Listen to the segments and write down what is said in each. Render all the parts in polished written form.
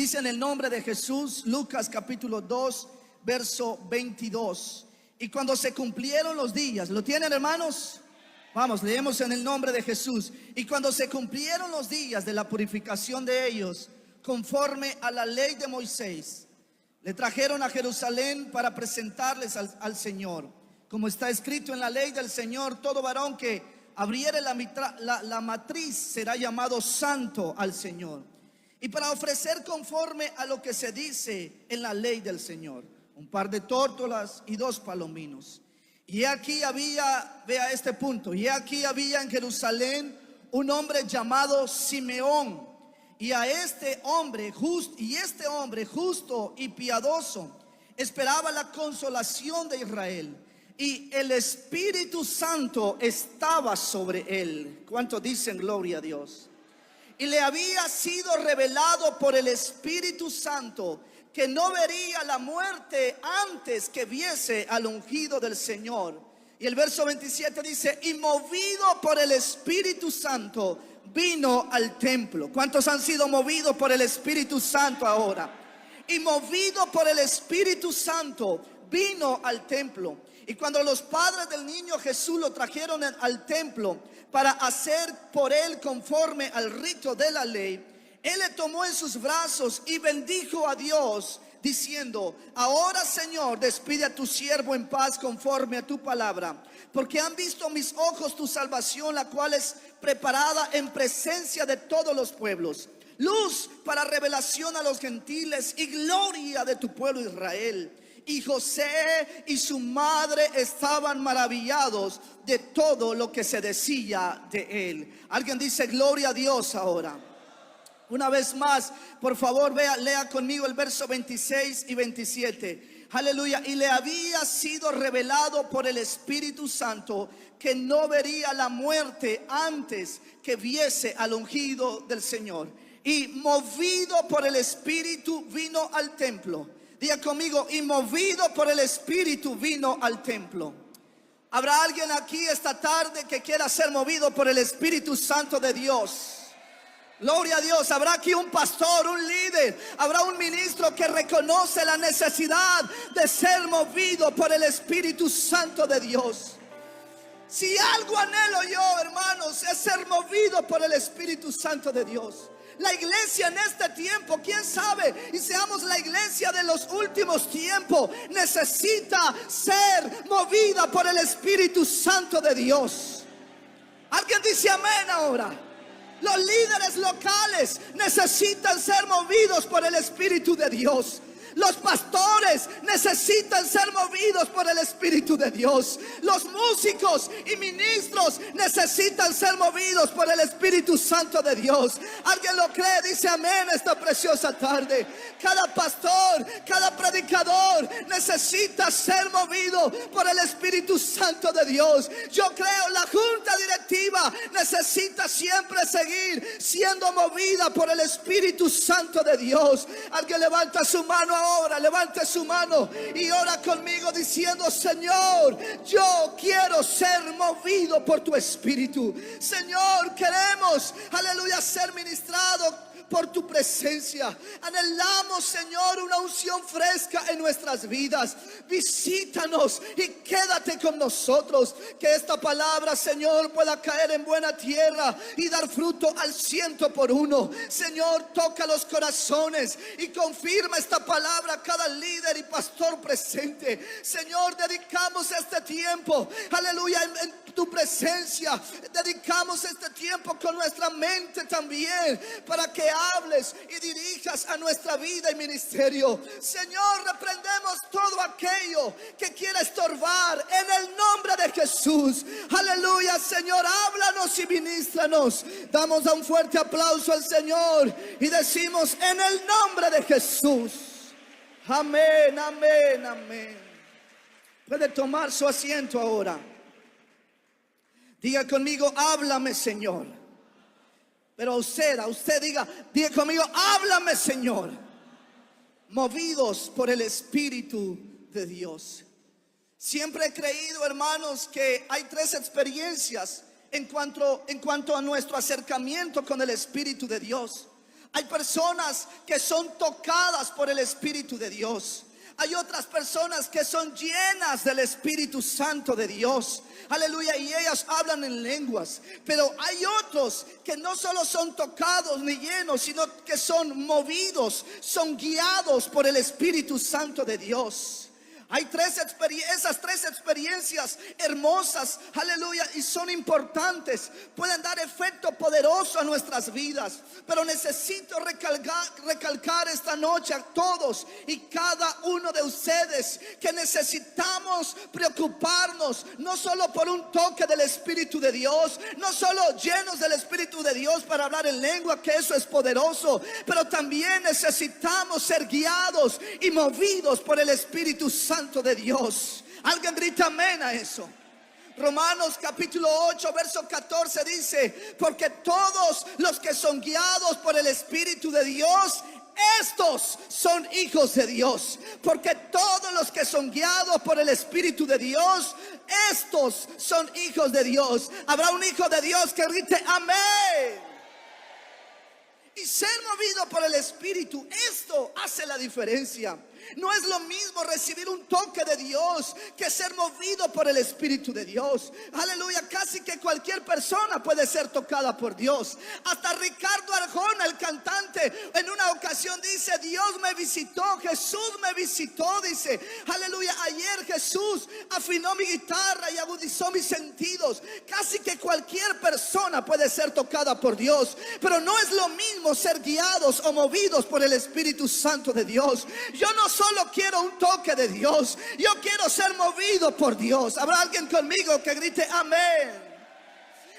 Dice en el nombre de Jesús, Lucas capítulo 2, verso 22. Y cuando se cumplieron los días, ¿lo tienen, hermanos? Vamos, leemos en el nombre de Jesús. Y cuando se cumplieron los días de la purificación de ellos, conforme a la ley de Moisés, le trajeron a Jerusalén para presentarles al Señor. Como está escrito en la ley del Señor, todo varón que abriere la matriz será llamado santo al Señor. Y para ofrecer conforme a lo que se dice en la ley del Señor, un par de tórtolas y 2 palominos. Y aquí había, vea este punto, y aquí había en Jerusalén un hombre llamado Simeón. Y este hombre justo y piadoso esperaba la consolación de Israel. Y el Espíritu Santo estaba sobre él. ¿Cuántos dicen gloria a Dios? Y le había sido revelado por el Espíritu Santo que no vería la muerte antes que viese al ungido del Señor. Y el verso 27 dice: y movido por el Espíritu Santo vino al templo. ¿Cuántos han sido movidos por el Espíritu Santo ahora? Y movido por el Espíritu Santo vino al templo. Y cuando los padres del niño Jesús lo trajeron al templo para hacer por él conforme al rito de la ley, él le tomó en sus brazos y bendijo a Dios, diciendo: ahora, Señor, despide a tu siervo en paz conforme a tu palabra, porque han visto mis ojos tu salvación, la cual es preparada en presencia de todos los pueblos, luz para revelación a los gentiles y gloria de tu pueblo Israel. Y José y su madre estaban maravillados de todo lo que se decía de él. Alguien dice gloria a Dios ahora. Una vez más, por favor, lea conmigo el verso 26 y 27. Aleluya. Y le había sido revelado por el Espíritu Santo que no vería la muerte antes que viese al ungido del Señor. Y movido por el Espíritu vino al templo. Diga conmigo: y movido por el Espíritu vino al templo. ¿Habrá alguien aquí esta tarde que quiera ser movido por el Espíritu Santo de Dios? Gloria a Dios. Habrá aquí un pastor, un líder, habrá un ministro que reconoce la necesidad de ser movido por el Espíritu Santo de Dios. Si algo anhelo yo, hermanos, es ser movido por el Espíritu Santo de Dios. La iglesia en este tiempo, quién sabe, y seamos la iglesia de los últimos tiempos, necesita ser movida por el Espíritu Santo de Dios. ¿Alguien dice amén ahora? Los líderes locales necesitan ser movidos por el Espíritu de Dios. Los pastores necesitan ser movidos por el Espíritu de Dios. Los músicos y ministros necesitan ser movidos por el Espíritu Santo de Dios. ¿Alguien lo cree? Dice amén esta preciosa tarde. Cada pastor, cada predicador necesita ser movido por el Espíritu Santo de Dios. Yo creo la junta directiva necesita siempre seguir siendo movida por el Espíritu Santo de Dios. Alguien levanta su mano ahora, levante su mano y ora conmigo diciendo: Señor, yo quiero ser movido por tu Espíritu. Señor, queremos, aleluya, ser ministrados por tu presencia. Anhelamos, Señor, una unción fresca en nuestras vidas. Visítanos y quédate con nosotros. Que esta palabra, Señor, pueda caer en buena tierra y dar fruto al 100%. Señor, toca los corazones y confirma esta palabra a cada líder y pastor presente. Señor, dedicamos este tiempo, aleluya, en tu presencia. Dedicamos este tiempo con nuestra mente también, para que hables y dirijas a nuestra vida y ministerio. Señor, reprendemos todo aquello que quiera estorbar en el nombre de Jesús. Aleluya, Señor, háblanos y ministranos. Damos un fuerte aplauso al Señor y decimos: en el nombre de Jesús. Amén, amén, amén. Puede tomar su asiento ahora. Diga conmigo: háblame, Señor. Pero a usted diga conmigo: háblame, Señor. Movidos por el Espíritu de Dios. Siempre he creído, hermanos, que hay 3 experiencias en cuanto a nuestro acercamiento con el Espíritu de Dios. Hay personas que son tocadas por el Espíritu de Dios. Hay otras personas que son llenas del Espíritu Santo de Dios. Aleluya, y ellas hablan en lenguas. Pero hay otros que no solo son tocados ni llenos, sino que son movidos, son guiados por el Espíritu Santo de Dios. Hay esas tres experiencias hermosas, aleluya, y son importantes. Pueden dar efecto poderoso a nuestras vidas. Pero necesito recalcar esta noche a todos y cada uno de ustedes que necesitamos preocuparnos no solo por un toque del Espíritu de Dios, no solo llenos del Espíritu de Dios para hablar en lengua, que eso es poderoso, pero también necesitamos ser guiados y movidos por el Espíritu Santo de Dios. Alguien grita amén a eso. Romanos capítulo 8 verso 14 dice: porque todos los que son guiados por el Espíritu de Dios, estos son hijos de Dios. Porque todos los que son guiados por el Espíritu de Dios, estos son hijos de Dios. Habrá un hijo de Dios que grite amén. Y ser movido por el Espíritu, esto hace la diferencia. No es lo mismo recibir un toque de Dios que ser movido por el Espíritu de Dios. Aleluya, casi que cualquier persona puede ser tocada por Dios. Hasta Ricardo Arjona, el cantante, en una ocasión dice: Dios me visitó, Jesús me visitó, dice. Aleluya, ayer Jesús afinó mi guitarra y agudizó mis sentidos. Casi que cualquier persona puede ser tocada por Dios. Pero no es lo mismo ser guiados o movidos por el Espíritu Santo de Dios. Yo no solo quiero un toque de Dios, yo quiero ser movido por Dios. ¿Habrá alguien conmigo que grite amén?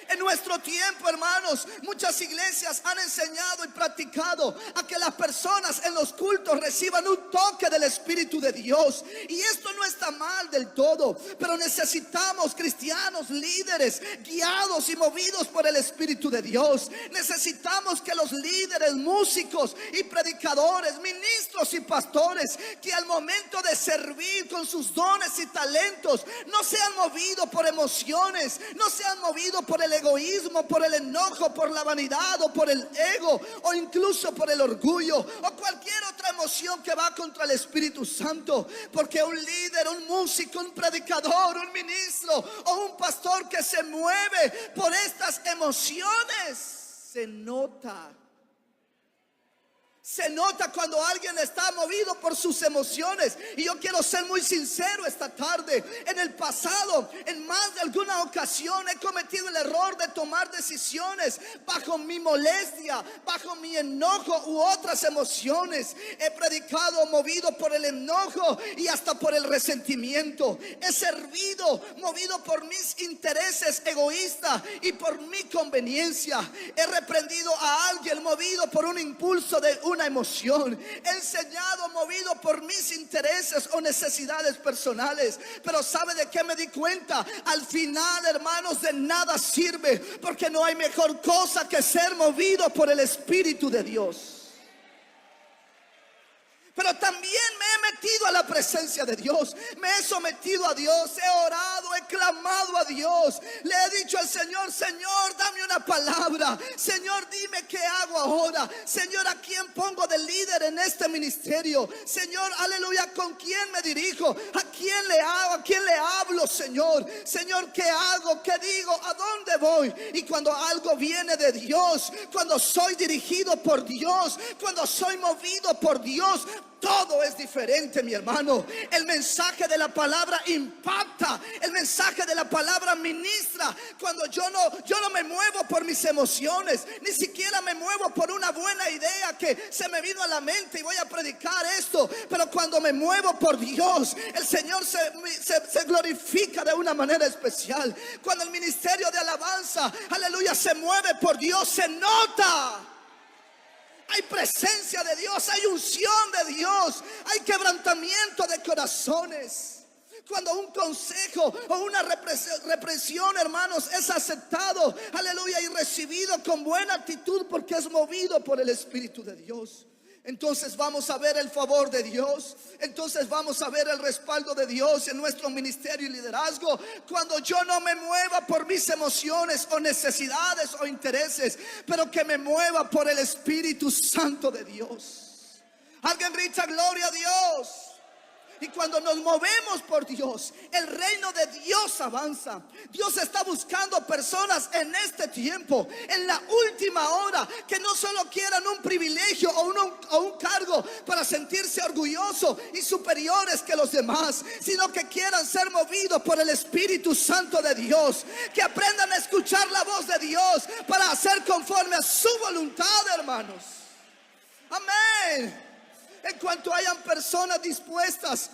En nuestro tiempo, hermanos, muchas iglesias han enseñado y practicado a que las personas en los cultos reciban un toque del Espíritu de Dios. Y esto no está mal del todo, pero necesitamos cristianos, líderes, guiados y movidos por el Espíritu de Dios. Necesitamos que los líderes, músicos y predicadores, ministros y pastores, que al momento de servir con sus dones y talentos, no sean movidos por emociones, no sean movidos por el egoísmo, por el enojo, por la vanidad o por el ego, o incluso por el orgullo o cualquier otra emoción que va contra el Espíritu Santo. Porque un líder, un músico, un predicador, un ministro o un pastor que se mueve por estas emociones, se nota. Se nota cuando alguien está movido por sus emociones. Y yo quiero ser muy sincero esta tarde. En el pasado, en más de alguna ocasión, he cometido el error de tomar decisiones bajo mi molestia, bajo mi enojo u otras emociones. He predicado movido por el enojo y hasta por el resentimiento. He servido movido por mis intereses egoístas y por mi conveniencia. He reprendido a alguien movido por un impulso de una emoción. He enseñado movido por mis intereses o necesidades personales. Pero ¿sabe de qué me di cuenta? Al final, hermanos, de nada sirve, porque no hay mejor cosa que ser movido por el Espíritu de Dios. Pero también me he metido a la presencia de Dios. Me he sometido a Dios. He orado, he clamado a Dios. Le he dicho al Señor: Señor, dame una palabra. Señor, dime qué hago ahora. Señor, ¿a quién pongo de líder en este ministerio? Señor, aleluya, ¿con quién me dirijo? ¿A quién le hago? ¿A quién le hablo, Señor? Señor, ¿qué hago? ¿Qué digo? ¿A dónde voy? Y cuando algo viene de Dios, cuando soy dirigido por Dios, cuando soy movido por Dios, todo es diferente, mi hermano. El mensaje de la palabra impacta. El mensaje de la palabra ministra. Cuando yo no me muevo por mis emociones, ni siquiera me muevo por una buena idea que se me vino a la mente y voy a predicar esto. Pero cuando me muevo por Dios, el Señor se glorifica de una manera especial. Cuando el ministerio de alabanza, aleluya, se mueve por Dios, se nota. Hay presencia de Dios, hay unción de Dios, hay quebrantamiento de corazones. Cuando un consejo o una represión, hermanos, es aceptado, aleluya, y recibido con buena actitud, porque es movido por el Espíritu de Dios. entonces vamos a ver el favor de Dios. Entonces vamos a ver el respaldo de Dios en nuestro ministerio y liderazgo. Cuando yo no me mueva por mis emociones o necesidades o intereses, pero que me mueva por el Espíritu Santo de Dios. Alguien grita gloria a Dios. Y cuando nos movemos por Dios, el reino de Dios avanza. Dios está buscando personas en este tiempo, en la última hora, que no solo quieran un privilegio o un cargo para sentirse orgullosos y superiores que los demás, sino que quieran ser movidos por el Espíritu Santo de Dios, que aprendan a escuchar la voz de Dios para hacer conforme a su voluntad, hermanos. Amén. En cuanto hayan personas dispuestas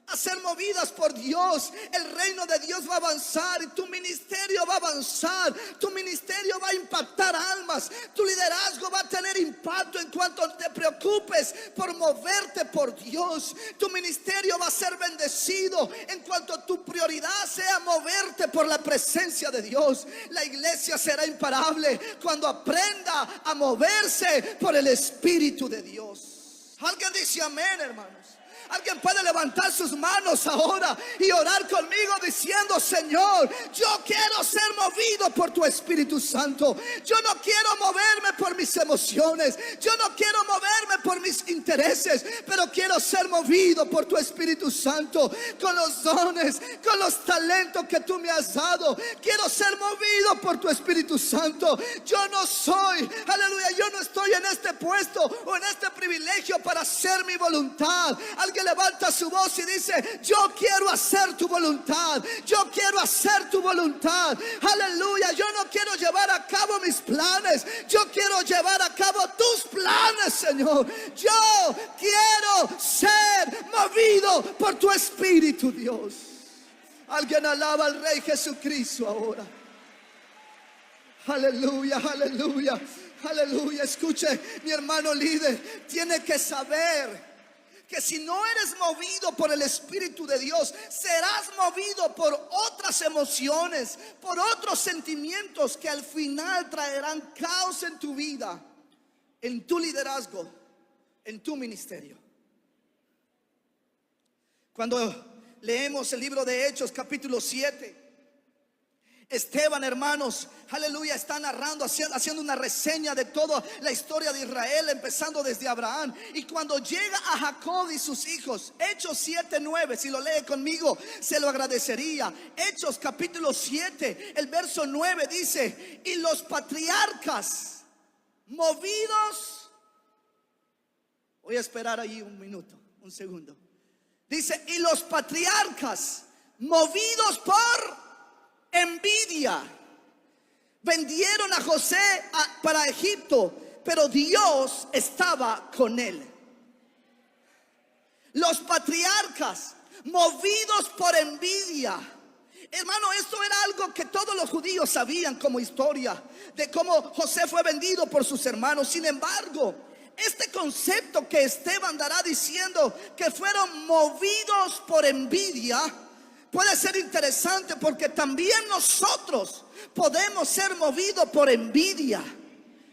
a ser movidas por Dios, el reino de Dios va a avanzar y tu ministerio va a avanzar. Tu ministerio va a impactar almas. Tu liderazgo va a tener impacto en cuanto te preocupes por moverte por Dios. Tu ministerio va a ser bendecido en cuanto tu prioridad sea moverte por la presencia de Dios. La iglesia será imparable cuando aprenda a moverse por el Espíritu de Dios. Alguien dice amén, hermanos. Alguien puede levantar sus manos ahora y orar conmigo diciendo: Señor, yo quiero ser movido por tu Espíritu Santo. Yo no quiero moverme por mis emociones. Yo no quiero moverme por mis intereses, pero quiero ser movido por tu Espíritu Santo, con los dones, con los talentos que tú me has dado. Quiero ser movido por tu Espíritu Santo. Yo no soy, aleluya, yo no estoy en este puesto o en este privilegio para hacer mi voluntad. Alguien levanta su voz y dice: yo quiero hacer tu voluntad. Yo quiero hacer tu voluntad. Aleluya. Yo no quiero llevar a cabo mis planes. Yo quiero llevar a cabo tus planes, Señor. Yo quiero ser movido por tu Espíritu, Dios. Alguien alaba al Rey Jesucristo ahora. Aleluya, aleluya, aleluya. Escuche, mi hermano líder, tiene que saber que si no eres movido por el Espíritu de Dios, serás movido por otras emociones, por otros sentimientos que al final traerán caos en tu vida, en tu liderazgo, en tu ministerio. Cuando leemos el libro de Hechos capítulo 7, Esteban, hermanos, aleluya, está narrando, haciendo una reseña de toda la historia de Israel, empezando desde Abraham. Y cuando llega a Jacob y sus hijos, Hechos 7:9, si lo lee conmigo, se lo agradecería. Hechos capítulo 7, el verso 9 dice: y los patriarcas, movidos, voy a esperar ahí un minuto, un segundo. Dice: y los patriarcas, movidos por envidia, vendieron a José para Egipto, pero Dios estaba con él. Los patriarcas, movidos por envidia. Hermano, esto era algo que todos los judíos sabían como historia, de cómo José fue vendido por sus hermanos. Sin embargo, este concepto que Esteban dará diciendo que fueron movidos por envidia, puede ser interesante, porque también nosotros podemos ser movidos por envidia.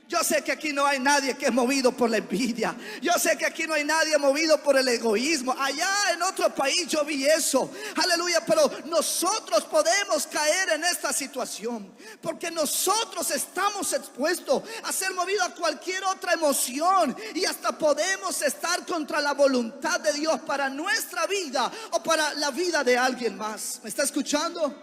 Yo sé que aquí no hay nadie que es movido por la envidia. Yo sé que aquí no hay nadie movido por el egoísmo. Allá en otro país yo vi eso. Aleluya. Pero nosotros podemos caer en esta situación, porque nosotros estamos expuestos a ser movidos a cualquier otra emoción, y hasta podemos estar contra la voluntad de Dios para nuestra vida o para la vida de alguien más. ¿Me está escuchando?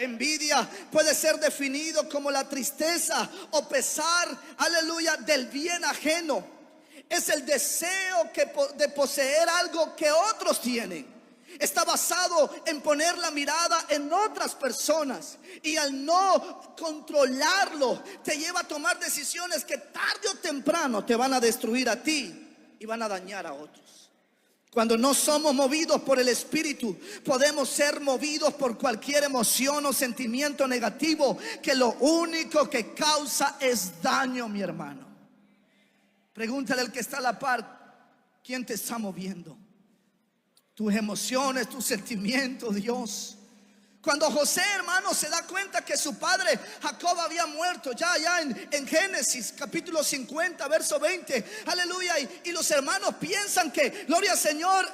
Envidia puede ser definido como la tristeza o pesar, aleluya, del bien ajeno. Es el deseo de poseer algo que otros tienen. Está basado en poner la mirada en otras personas, y al no controlarlo te lleva a tomar decisiones que tarde o temprano te van a destruir a ti y van a dañar a otros. Cuando no somos movidos por el Espíritu, podemos ser movidos por cualquier emoción o sentimiento negativo que lo único que causa es daño, mi hermano. Pregúntale al que está a la par: ¿quién te está moviendo? Tus emociones, tus sentimientos, Dios. Cuando José, hermano, se da cuenta que su padre Jacob había muerto, ya en Génesis capítulo 50 verso 20, aleluya, y los hermanos piensan que, gloria al Señor,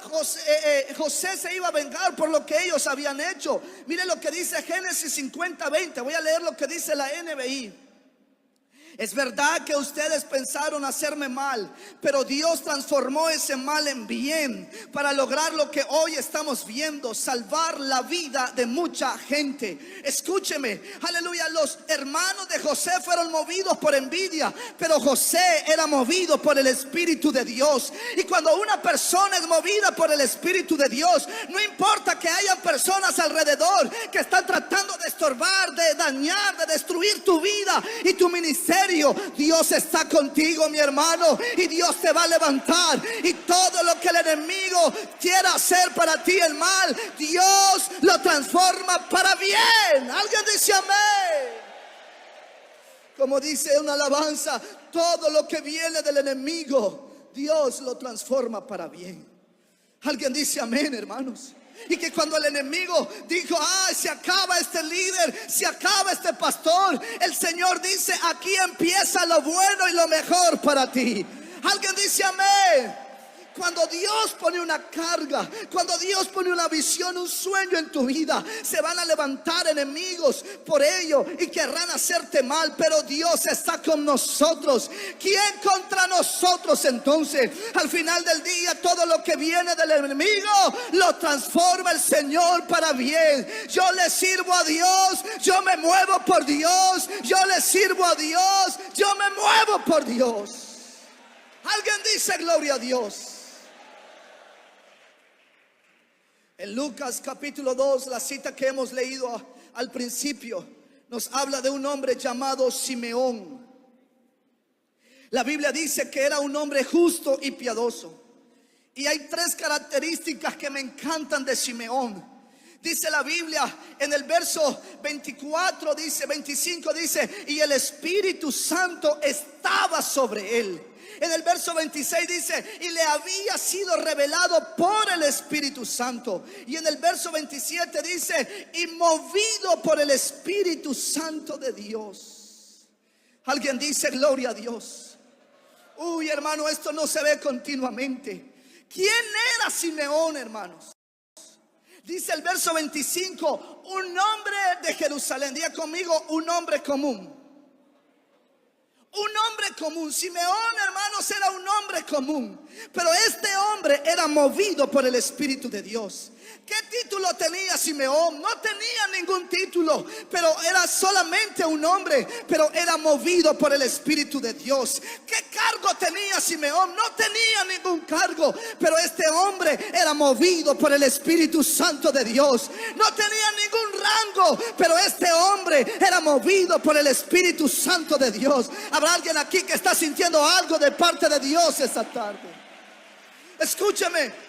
José se iba a vengar por lo que ellos habían hecho. Mire lo que dice Génesis 50 20. Voy a leer lo que dice la NBI. Es verdad que ustedes pensaron hacerme mal, pero Dios transformó ese mal en bien para lograr lo que hoy estamos viendo: salvar la vida de mucha gente. Escúcheme, aleluya, los hermanos de José fueron movidos por envidia, pero José era movido por el Espíritu de Dios. Y cuando una persona es movida por el Espíritu de Dios, no importa que haya personas alrededor que están tratando de estorbar, de dañar, de destruir tu vida y tu ministerio, Dios está contigo, mi hermano, y Dios te va a levantar. Y todo lo que el enemigo quiera hacer para ti el mal, Dios lo transforma para bien. Alguien dice amén. Como dice una alabanza, todo lo que viene del enemigo, Dios lo transforma para bien. Alguien dice amén, hermanos. Y que cuando el enemigo dijo: se acaba este líder, se acaba este pastor, el Señor dice: aquí empieza lo bueno y lo mejor para ti. Alguien dice amén. Cuando Dios pone una carga, cuando Dios pone una visión, un sueño en tu vida, se van a levantar enemigos por ello y querrán hacerte mal, pero Dios está con nosotros. ¿Quién contra nosotros entonces? Al final del día, todo lo que viene del enemigo lo transforma el Señor para bien. Yo le sirvo a Dios, yo me muevo por Dios, yo le sirvo a Dios, yo me muevo por Dios. Alguien dice gloria a Dios. En Lucas capítulo 2, la cita que hemos leído al principio, nos habla de un hombre llamado Simeón. La Biblia dice que era un hombre justo y piadoso. Y hay tres características que me encantan de Simeón. Dice la Biblia en el verso 24, dice, 25, dice: y el Espíritu Santo estaba sobre él. En el verso 26 dice: y le había sido revelado por el Espíritu Santo. Y en el verso 27 dice: y movido por el Espíritu Santo de Dios. Alguien dice gloria a Dios. Uy, hermano, esto no se ve continuamente. ¿Quién era Simeón, hermanos? Dice el verso 25: un hombre de Jerusalén. Diga conmigo: un hombre común. Un hombre común. Simeón, hermanos, era un hombre común, pero este hombre era movido por el Espíritu de Dios. ¿Qué título tenía Simeón? No tenía ningún título, pero era solamente un hombre, pero era movido por el Espíritu de Dios. ¿Qué cargo tenía Simeón? No tenía ningún cargo, pero este hombre era movido por el Espíritu Santo de Dios. No tenía ningún rango, pero este hombre era movido por el Espíritu Santo de Dios. ¿Habrá alguien aquí que está sintiendo algo de parte de Dios esta tarde? Escúcheme.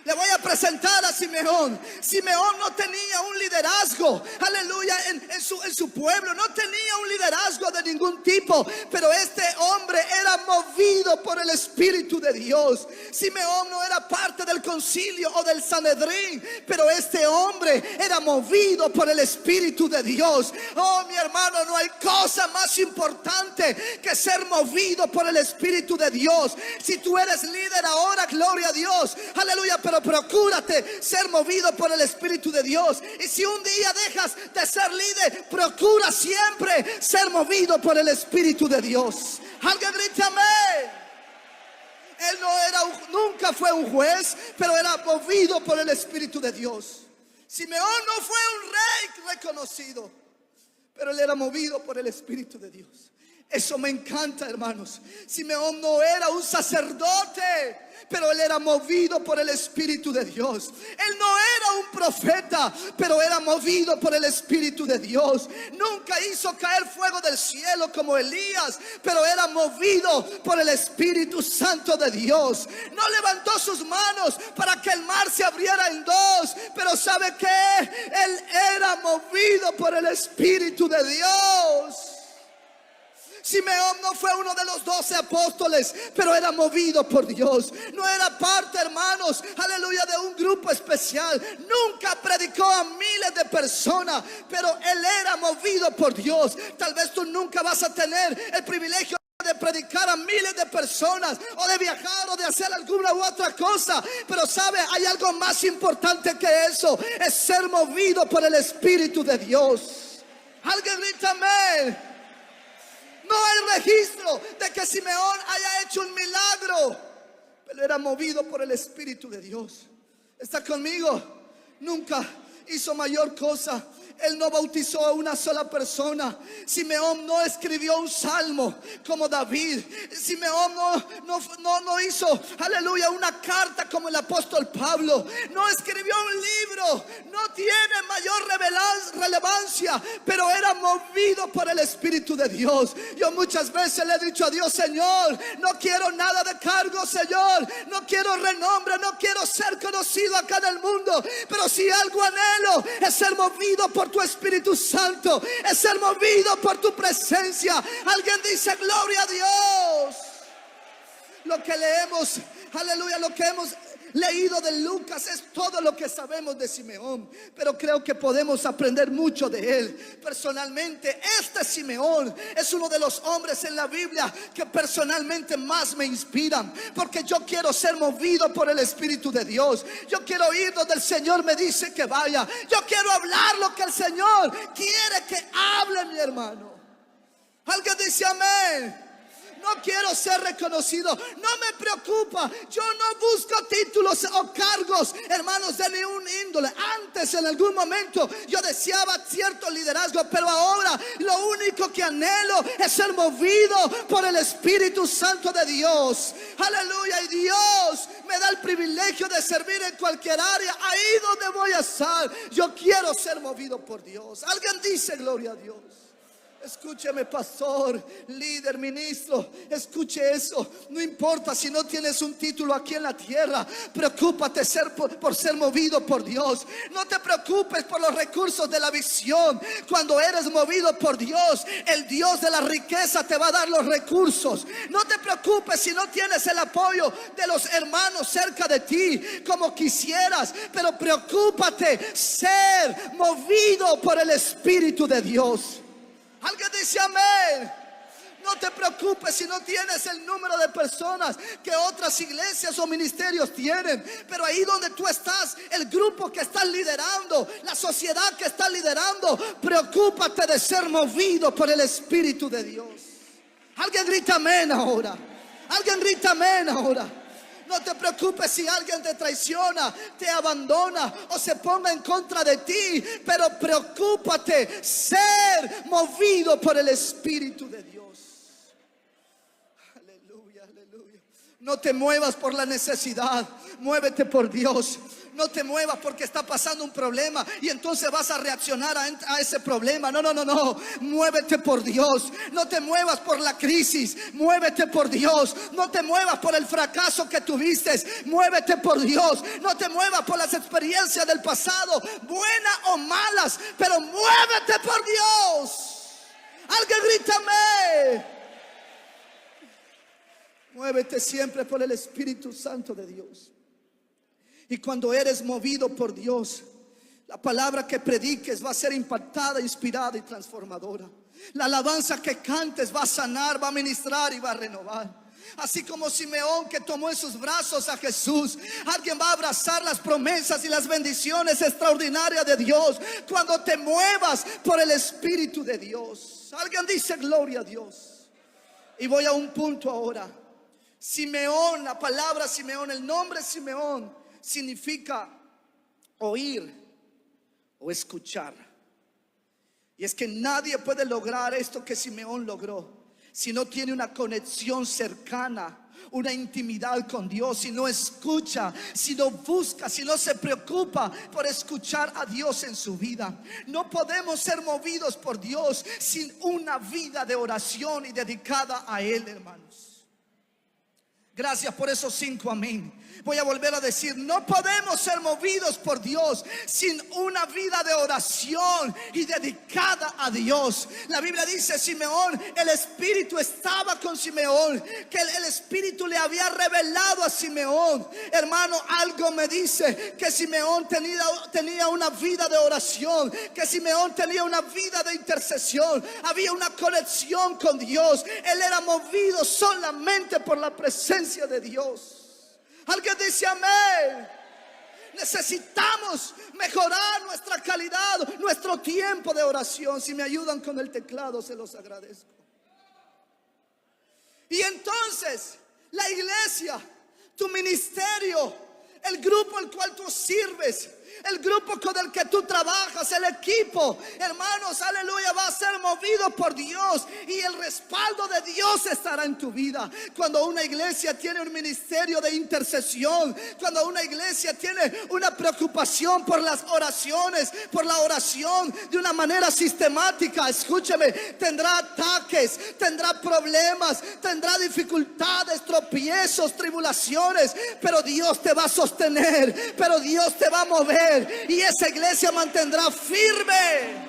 Le voy a presentar a Simeón. Simeón no tenía un liderazgo, aleluya, en su pueblo. No tenía un liderazgo de ningún tipo, pero este hombre era movido por el Espíritu de Dios. Simeón no era parte del concilio o del Sanedrín, pero este hombre era movido por el Espíritu de Dios. Oh, mi hermano, no hay cosa más importante que ser movido por el Espíritu de Dios. Si tú eres líder ahora, gloria a Dios, aleluya, pero procúrate ser movido por el Espíritu de Dios. Y si un día dejas de ser líder, procura siempre ser movido por el Espíritu de Dios. Alguien grite amén. Él nunca fue un juez, pero era movido por el Espíritu de Dios. Simeón no fue un rey reconocido, pero él era movido por el Espíritu de Dios. Eso me encanta, hermanos. Simeón no era un sacerdote, pero él era movido por el Espíritu de Dios. Él no era un profeta, pero era movido por el Espíritu de Dios. Nunca hizo caer fuego del cielo como Elías, pero era movido por el Espíritu Santo de Dios. No levantó sus manos para que el mar se abriera en dos, pero ¿sabe qué? Él era movido por el Espíritu de Dios. Simeón no fue uno de los 12 apóstoles, pero era movido por Dios. No era parte, hermanos, aleluya, de un grupo especial. Nunca predicó a miles de personas, pero él era movido por Dios. Tal vez tú nunca vas a tener el privilegio de predicar a miles de personas, o de viajar, o de hacer alguna u otra cosa, pero sabe, hay algo más importante que eso: es ser movido por el Espíritu de Dios. Alguien grita amén. No hay registro de que Simeón haya hecho un milagro, pero era movido por el Espíritu de Dios. ¿Está conmigo? Nunca hizo mayor cosa. Él no bautizó a una sola persona. Simeón no escribió un salmo como David. Simeón no hizo, aleluya, una carta como el apóstol Pablo. No escribió un libro. No tiene mayor relevancia, pero era movido por el Espíritu de Dios. Yo muchas veces le he dicho a Dios: Señor, no quiero nada de cargo, Señor. No quiero renombre, no quiero ser conocido acá en el mundo. Pero si algo anhelo es ser movido por tu Espíritu Santo, es ser movido por tu presencia. Alguien dice gloria a Dios. Lo que leemos, aleluya, lo que hemos leído de Lucas es todo lo que sabemos de Simeón, pero creo que podemos aprender mucho de él. Personalmente, este Simeón es uno de los hombres en la Biblia que personalmente más me inspiran, porque yo quiero ser movido por el Espíritu de Dios. Yo quiero ir donde el Señor me dice que vaya. Yo quiero hablar lo que el Señor quiere que hable, mi hermano. Alguien dice amén. No quiero ser reconocido, no me preocupa. Yo no busco títulos o cargos, hermanos, de ningún índole. Antes, en algún momento, yo deseaba cierto liderazgo, pero ahora lo único que anhelo es ser movido por el Espíritu Santo de Dios. Aleluya. Y Dios me da el privilegio de servir en cualquier área, ahí donde voy a estar. Yo quiero ser movido por Dios. Alguien dice gloria a Dios. Escúcheme, pastor, líder, ministro, escuche eso. No importa si no tienes un título aquí en la tierra. Preocúpate por ser movido por Dios. No te preocupes por los recursos de la visión. Cuando eres movido por Dios, el Dios de la riqueza te va a dar los recursos. No te preocupes si no tienes el apoyo de los hermanos cerca de ti como quisieras, pero preocúpate ser movido por el Espíritu de Dios. Alguien dice amén. No te preocupes si no tienes el número de personas que otras iglesias o ministerios tienen, pero ahí donde tú estás, el grupo que estás liderando, la sociedad que estás liderando, preocúpate de ser movido por el Espíritu de Dios. Alguien grita amén ahora. Alguien grita amén ahora. No te preocupes si alguien te traiciona, te abandona o se ponga en contra de ti, pero preocúpate ser movido por el Espíritu de Dios. Aleluya, aleluya. No te muevas por la necesidad, muévete por Dios. No te muevas porque está pasando un problema y entonces vas a reaccionar a ese problema. No. Muévete por Dios. No te muevas por la crisis. Muévete por Dios. No te muevas por el fracaso que tuviste. Muévete por Dios. No te muevas por las experiencias del pasado, buenas o malas, pero muévete por Dios. Alguien grítame. Muévete siempre por el Espíritu Santo de Dios. Y cuando eres movido por Dios, la palabra que prediques va a ser impactada, inspirada y transformadora. La alabanza que cantes va a sanar, va a ministrar y va a renovar. Así como Simeón, que tomó en sus brazos a Jesús, alguien va a abrazar las promesas y las bendiciones extraordinarias de Dios cuando te muevas por el Espíritu de Dios. Alguien dice gloria a Dios. Y voy a un punto ahora. Simeón, la palabra Simeón, el nombre Simeón significa oír o escuchar. Y es que nadie puede lograr esto que Simeón logró si no tiene una conexión cercana, una intimidad con Dios, si no escucha, si no busca, si no se preocupa por escuchar a Dios en su vida. No podemos ser movidos por Dios sin una vida de oración y dedicada a Él, hermanos. Gracias por esos 5 amén. Voy a volver a decir, no podemos ser movidos por Dios sin una vida de oración y dedicada a Dios. La Biblia dice, Simeón, el Espíritu estaba con Simeón, que el Espíritu le había revelado a Simeón. Hermano, algo me dice que Simeón tenía una vida de oración, que Simeón tenía una vida de intercesión. Había una conexión con Dios. Él era movido solamente por la presencia de Dios. Alguien dice amén. Necesitamos mejorar nuestra calidad, nuestro tiempo de oración. Si me ayudan con el teclado, se los agradezco. Y entonces, la iglesia, tu ministerio, el grupo al cual tú sirves, el grupo con el que tú trabajas, el equipo, hermanos, aleluya, va a ser movido por Dios y el respaldo de Dios estará en tu vida. Cuando una iglesia tiene un ministerio de intercesión, cuando una iglesia tiene una preocupación por las oraciones, por la oración de una manera sistemática, escúcheme, tendrá ataques, tendrá problemas, tendrá dificultades, tropiezos, tribulaciones, pero Dios te va a sostener, pero Dios te va a mover. Y esa iglesia mantendrá firme.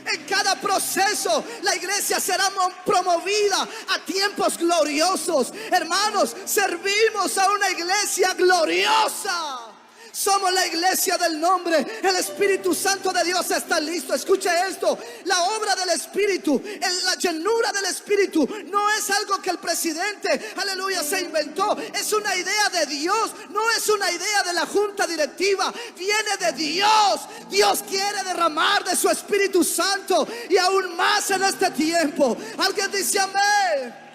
En cada proceso la iglesia será promovida a tiempos gloriosos. Hermanos, servimos a una iglesia gloriosa. Somos la iglesia del nombre. El Espíritu Santo de Dios está listo. Escuche esto. La obra del Espíritu, la llenura del Espíritu, no es algo que el presidente, aleluya, se inventó. Es una idea de Dios. No es una idea de la junta directiva. Viene de Dios. Dios quiere derramar de su Espíritu Santo y aún más en este tiempo. Alguien dice amén.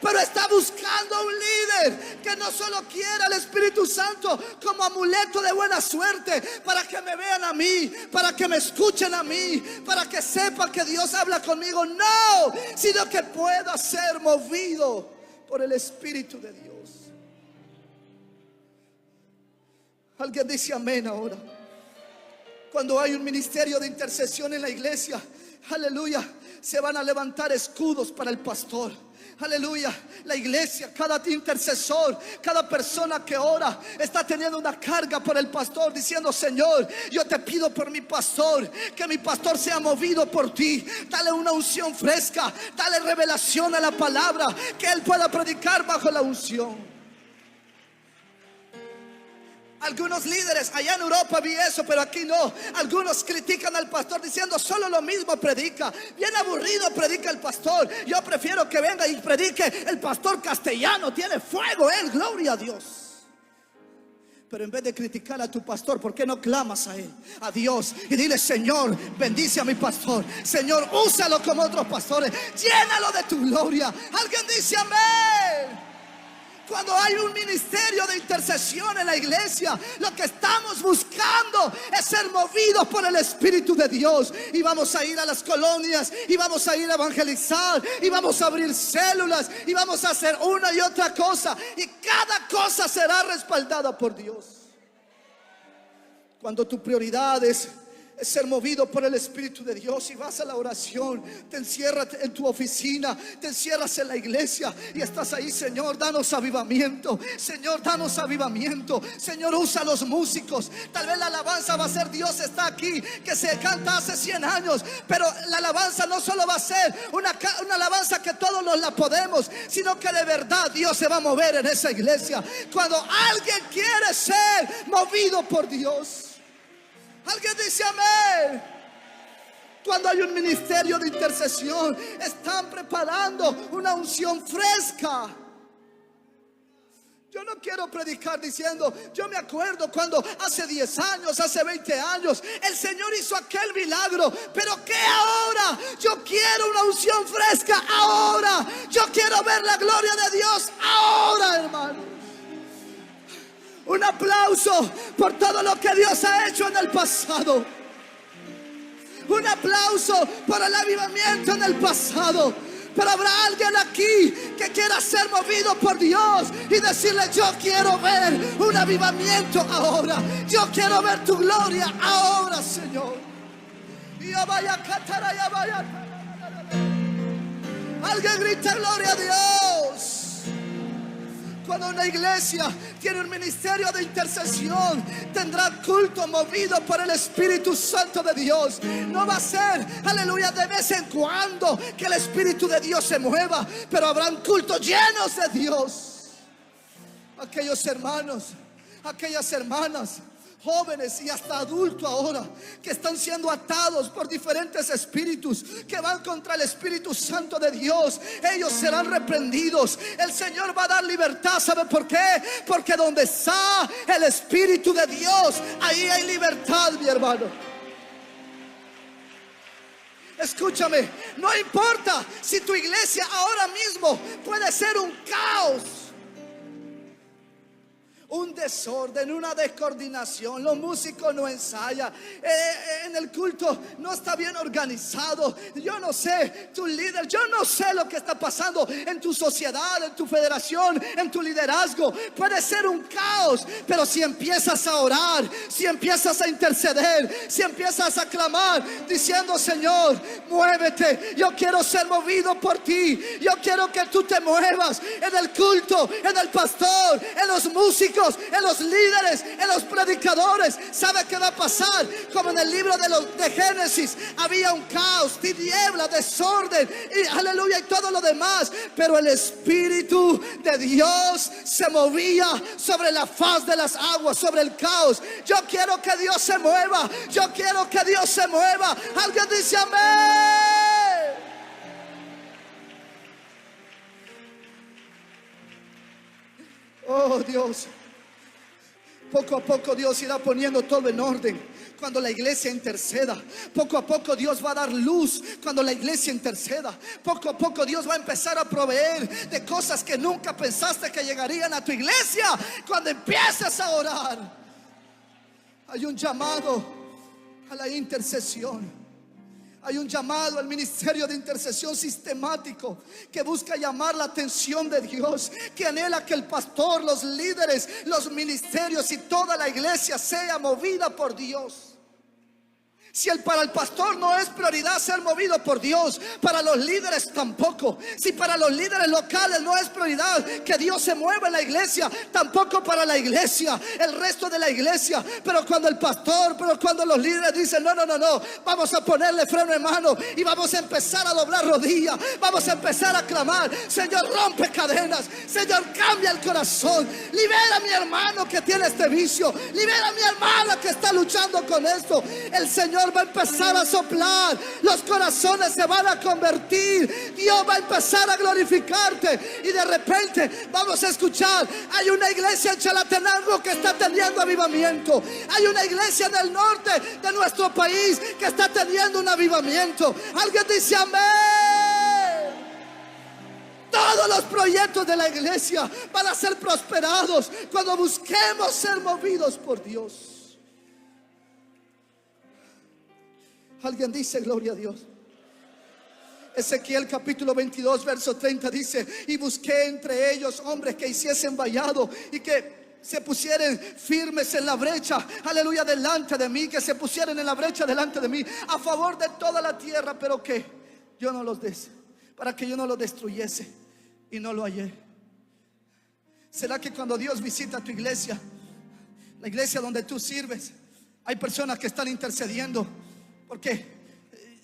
Pero está buscando un líder que no solo quiera el Espíritu Santo como amuleto de buena suerte, para que me vean a mí, para que me escuchen a mí, para que sepan que Dios habla conmigo. No, sino que pueda ser movido por el Espíritu de Dios. Alguien dice amén ahora. Cuando hay un ministerio de intercesión en la iglesia, aleluya, se van a levantar escudos para el pastor. Aleluya, la iglesia, cada intercesor, cada persona que ora está teniendo una carga por el pastor, diciendo: Señor, yo te pido por mi pastor, que mi pastor sea movido por ti. Dale una unción fresca, dale revelación a la palabra, que él pueda predicar bajo la unción. Algunos líderes, allá en Europa vi eso, pero aquí no. Algunos critican al pastor diciendo: solo lo mismo predica, bien aburrido predica el pastor. Yo prefiero que venga y predique el pastor castellano, tiene fuego él, gloria a Dios. Pero en vez de criticar a tu pastor, ¿por qué no clamas a él, a Dios, y dile: Señor, bendice a mi pastor, Señor, úsalo como otros pastores, llénalo de tu gloria? Alguien dice amén. Cuando hay un ministerio de intercesión en la iglesia, lo que estamos buscando es ser movidos por el Espíritu de Dios. Y vamos a ir a las colonias, y vamos a ir a evangelizar, y vamos a abrir células, y vamos a hacer una y otra cosa, y cada cosa será respaldada por Dios. Cuando tu prioridad es ser movido por el Espíritu de Dios, y vas a la oración, te encierras en tu oficina, te encierras en la iglesia y estás ahí: Señor, danos avivamiento, Señor, danos avivamiento, Señor, usa a los músicos. Tal vez la alabanza va a ser: Dios está aquí, que se canta hace 100 años, pero la alabanza no solo va a ser una alabanza que todos nos la podemos, sino que de verdad Dios se va a mover en esa iglesia. Cuando alguien quiere ser movido por Dios, alguien dice amén. Cuando hay un ministerio de intercesión, están preparando una unción fresca. Yo no quiero predicar diciendo: yo me acuerdo cuando hace 10 años, hace 20 años el Señor hizo aquel milagro, pero que ahora yo quiero una unción fresca ahora. Yo quiero ver la gloria de Dios ahora, hermano. Un aplauso por todo lo que Dios ha hecho en el pasado. Un aplauso por el avivamiento en el pasado. Pero habrá alguien aquí que quiera ser movido por Dios y decirle: yo quiero ver un avivamiento ahora. Yo quiero ver tu gloria ahora, Señor. Alguien grita: gloria a Dios. Cuando una iglesia tiene un ministerio de intercesión, tendrá culto movido por el Espíritu Santo de Dios. No va a ser, aleluya, de vez en cuando que el Espíritu de Dios se mueva, pero habrán cultos llenos de Dios. Aquellos hermanos, aquellas hermanas, jóvenes y hasta adultos ahora, que están siendo atados por diferentes espíritus que van contra el Espíritu Santo de Dios, ellos serán reprendidos. El Señor va a dar libertad. ¿Sabe por qué? Porque donde está el Espíritu de Dios, ahí hay libertad, mi hermano. Escúchame, no importa si tu iglesia ahora mismo puede ser un caos, un desorden, una descoordinación. Los músicos no ensayan, en el culto no está bien organizado. Yo no sé, tu líder, yo no sé lo que está pasando en tu sociedad, en tu federación, en tu liderazgo. Puede ser un caos, pero si empiezas a orar, si empiezas a interceder, si empiezas a clamar diciendo: Señor, muévete, yo quiero ser movido por ti, yo quiero que tú te muevas en el culto, en el pastor, en los músicos, en los líderes, en los predicadores. ¿Sabe qué va a pasar? Como en el libro de Génesis, había un caos, tiniebla, desorden y aleluya y todo lo demás, pero el Espíritu de Dios se movía sobre la faz de las aguas, sobre el caos. Yo quiero que Dios se mueva, yo quiero que Dios se mueva. Alguien dice amén. Oh Dios, poco a poco Dios irá poniendo todo en orden cuando la iglesia interceda. Poco a poco Dios va a dar luz cuando la iglesia interceda. Poco a poco Dios va a empezar a proveer de cosas que nunca pensaste que llegarían a tu iglesia cuando empieces a orar. Hay un llamado a la intercesión. Hay un llamado al ministerio de intercesión sistemático que busca llamar la atención de Dios, que anhela que el pastor, los líderes, los ministerios y toda la iglesia sea movida por Dios. Si para el pastor no es prioridad ser movido por Dios, para los líderes tampoco. Si para los líderes locales no es prioridad que Dios se mueva en la iglesia, tampoco para la iglesia, el resto de la iglesia. Pero cuando el pastor, cuando los líderes dicen: no, vamos a ponerle freno en mano y vamos a empezar a doblar rodillas, vamos a empezar a clamar: Señor, rompe cadenas, Señor, cambia el corazón, libera a mi hermano que tiene este vicio, libera a mi hermana que está luchando con esto. El Señor va a empezar a soplar, los corazones se van a convertir, Dios va a empezar a glorificarte y de repente vamos a escuchar: hay una iglesia en Chalatenango que está teniendo avivamiento, hay una iglesia en el norte de nuestro país que está teniendo un avivamiento. Alguien dice amén. Todos los proyectos de la iglesia van a ser prosperados cuando busquemos ser movidos por Dios. Alguien dice gloria a Dios. Ezequiel capítulo 22 verso 30 dice: y busqué entre ellos hombres que hiciesen vallado y que se pusieran firmes en la brecha, aleluya, delante de mí, que se pusieran en la brecha delante de mí a favor de toda la tierra, pero que yo no los des, para que yo no los destruyese, y no lo hallé. ¿Será que cuando Dios visita tu iglesia, la iglesia donde tú sirves, hay personas que están intercediendo? Porque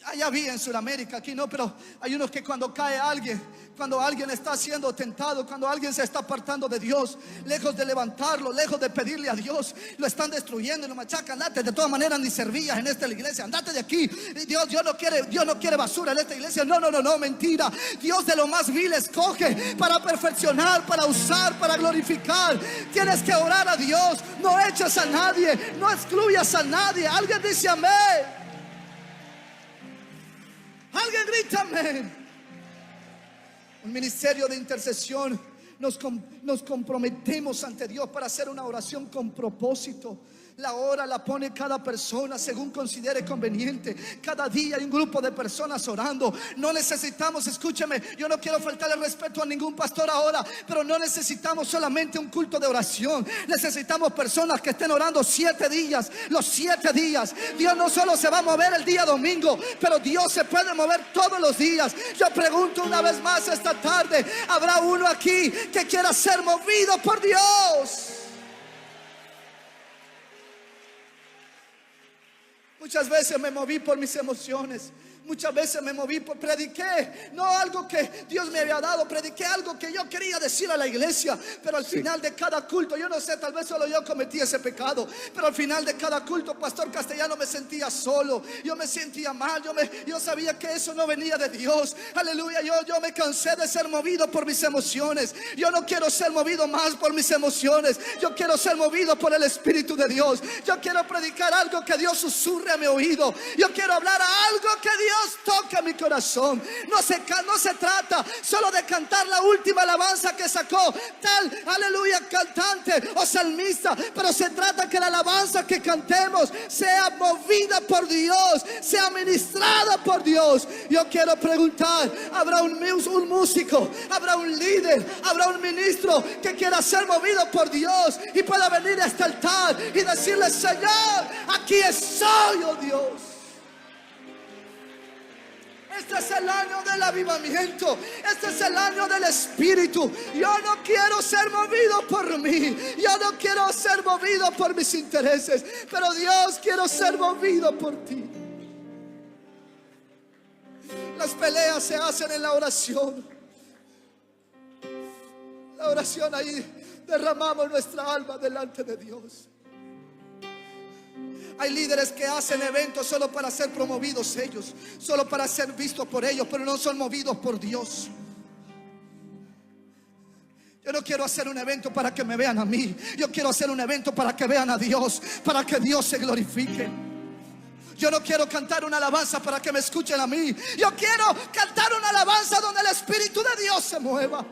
allá vi en Sudamérica, aquí no, pero hay unos que cuando cae alguien, cuando alguien está siendo tentado, cuando alguien se está apartando de Dios, lejos de levantarlo, lejos de pedirle a Dios, lo están destruyendo y lo machacan. Andate, de todas maneras ni servías en esta iglesia, andate de aquí. Dios no quiere basura en esta iglesia. No, mentira. Dios de lo más vil escoge para perfeccionar, para usar, para glorificar. Tienes que orar a Dios, no eches a nadie, no excluyas a nadie. Alguien dice amén. Alguien grita amén. Un ministerio de intercesión, nos comprometemos ante Dios para hacer una oración con propósito. La hora la pone cada persona según considere conveniente. Cada día hay un grupo de personas orando. No necesitamos, escúcheme, yo no quiero faltarle respeto a ningún pastor ahora, pero no necesitamos solamente un culto de oración. Necesitamos personas que estén orando 7 días, los 7 días. Dios no solo se va a mover el día domingo, pero Dios se puede mover todos los días. Yo pregunto una vez más esta tarde: ¿habrá uno aquí que quiera ser ser movido por Dios. Muchas veces me moví por mis emociones. Muchas veces me moví, prediqué, no algo que Dios me había dado, prediqué algo que yo quería decir a la iglesia, pero al final de cada culto, yo no sé, tal vez solo yo cometí ese pecado, pero al final de cada culto, Pastor Castellano, me sentía solo, yo me sentía mal, yo sabía que eso no venía de Dios. Aleluya, yo me cansé de ser movido por mis emociones. Yo no quiero ser movido más por mis emociones, yo quiero ser movido por el Espíritu de Dios. Yo quiero predicar algo que Dios susurre a mi oído, yo quiero hablar a algo que Dios toca mi corazón. No se trata solo de cantar la última alabanza que sacó tal, aleluya, cantante o salmista, pero se trata que la alabanza que cantemos sea movida por Dios, sea ministrada por Dios. Yo quiero preguntar, ¿habrá un músico, habrá un líder, habrá un ministro que quiera ser movido por Dios y pueda venir a este altar y decirle: Señor, aquí estoy, oh Dios? Este es el año del avivamiento. Este es el año del Espíritu. Yo no quiero ser movido por mí. Yo no quiero ser movido por mis intereses. Pero Dios, quiero ser movido por ti. Las peleas se hacen en la oración. La oración, ahí derramamos nuestra alma delante de Dios. Hay líderes que hacen eventos solo para ser promovidos ellos, solo para ser vistos por ellos, pero no son movidos por Dios. Yo no quiero hacer un evento para que me vean a mí. Yo quiero hacer un evento para que vean a Dios, para que Dios se glorifique. Yo no quiero cantar una alabanza para que me escuchen a mí. Yo quiero cantar una alabanza donde el Espíritu de Dios se mueva.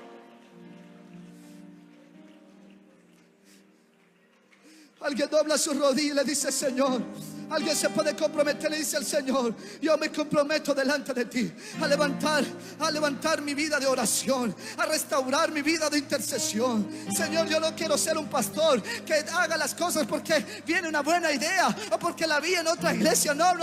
Alguien dobla su rodilla y le dice: Señor. Alguien se puede comprometer, le dice al Señor: yo me comprometo delante de ti a levantar mi vida de oración, a restaurar mi vida de intercesión. Señor, yo no quiero ser un pastor que haga las cosas porque viene una buena idea o porque la vi en otra iglesia. No.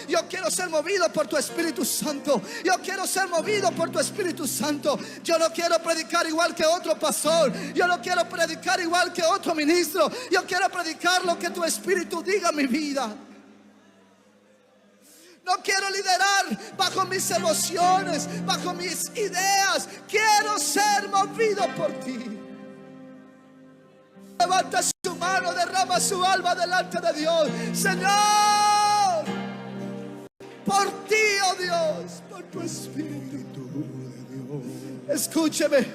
Yo quiero ser movido por tu Espíritu Santo. Yo quiero ser movido por tu Espíritu Santo. Yo no quiero predicar igual que otro pastor. Yo no quiero predicar igual que otro ministro. Yo quiero predicar lo que tu Espíritu diga a mi vida. No quiero liderar bajo mis emociones, bajo mis ideas. Quiero ser movido por ti. Levanta su mano, derrama su alma delante de Dios. Señor, por ti, oh Dios, por tu Espíritu. Escúcheme,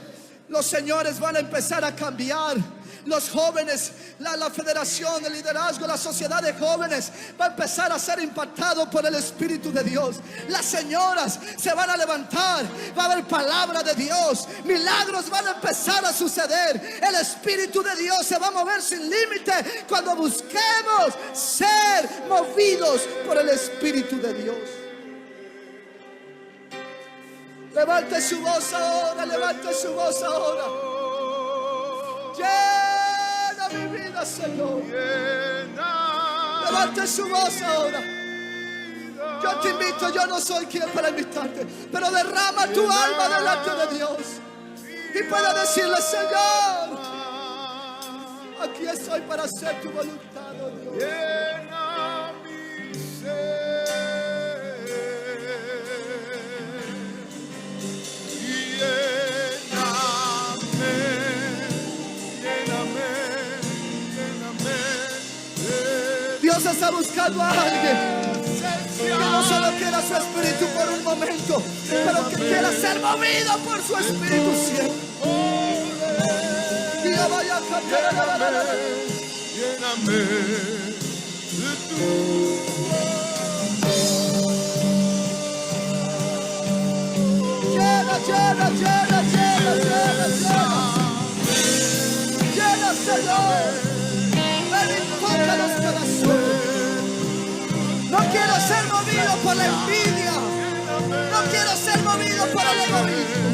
los señores van a empezar a cambiar. Los jóvenes, la federación, el liderazgo, la sociedad de jóvenes va a empezar a ser impactado por el Espíritu de Dios. Las señoras se van a levantar, va a haber palabra de Dios, milagros van a empezar a suceder. El Espíritu de Dios se va a mover sin límite cuando busquemos ser movidos por el Espíritu de Dios. Levante su voz ahora, levante su voz ahora. Llena mi vida, Señor. Levante su voz ahora. Yo te invito, yo no soy quien para invitarte, pero derrama tu alma delante de Dios y pueda decirle: Señor, aquí estoy para hacer tu voluntad, oh Dios. Llena mi ser. Dios está buscando a alguien que no solo quiera su Espíritu por un momento, pero que quiera ser movido por su Espíritu siempre. Y yo vaya a cantar. Lléname de tu llena, Señor. Toca los corazones. No quiero ser movido por la envidia. No quiero ser movido por el egoísmo.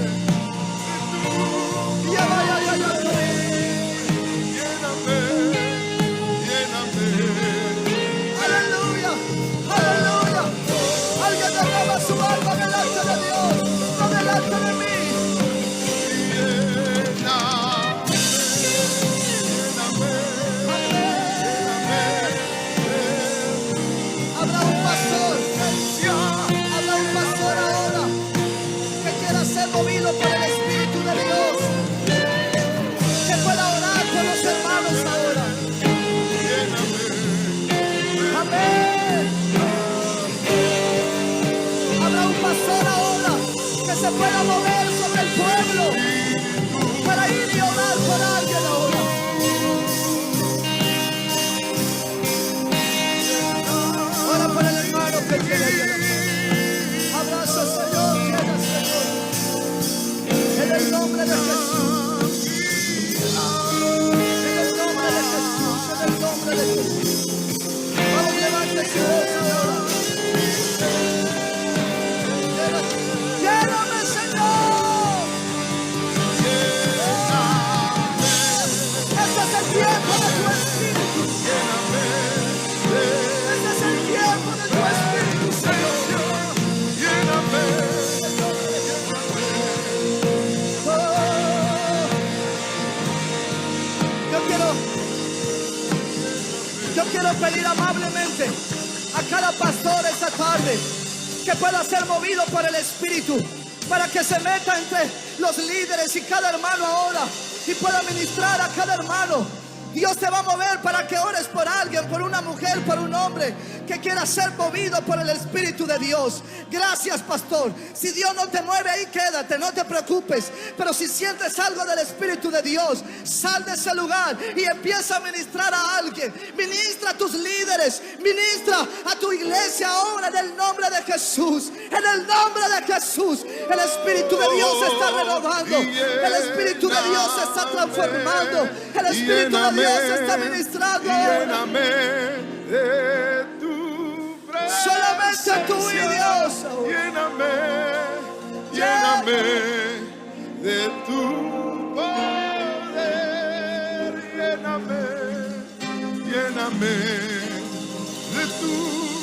Aleluya, aleluya. Alguien derrama su alma delante de Dios, no delante de mí. tiempo de tu espíritu. Este es el tiempo de tu espíritu, Señor. Yo quiero pedir amablemente a cada pastor esta tarde que pueda ser movido por el Espíritu, para que se meta entre los líderes y cada hermano ahora y pueda ministrar a cada hermano. Dios te va a mover para que ores por alguien, por una mujer, por un hombre que quiera ser movido por el Espíritu de Dios. Gracias, pastor. Si Dios no te mueve, ahí quédate, no te preocupes. Pero si sientes algo del Espíritu de Dios, sal de ese lugar y empieza a ministrar a alguien. Ministra a tus líderes, ministra a tu iglesia ahora en el nombre de Jesús. En el nombre de Jesús. El Espíritu de Dios se está renovando. El Espíritu de Dios se está transformando. El Espíritu de Dios se está ministrando ahora. De tu presencia. Solamente tú y Dios. Lléname de tu poder. Lléname de tu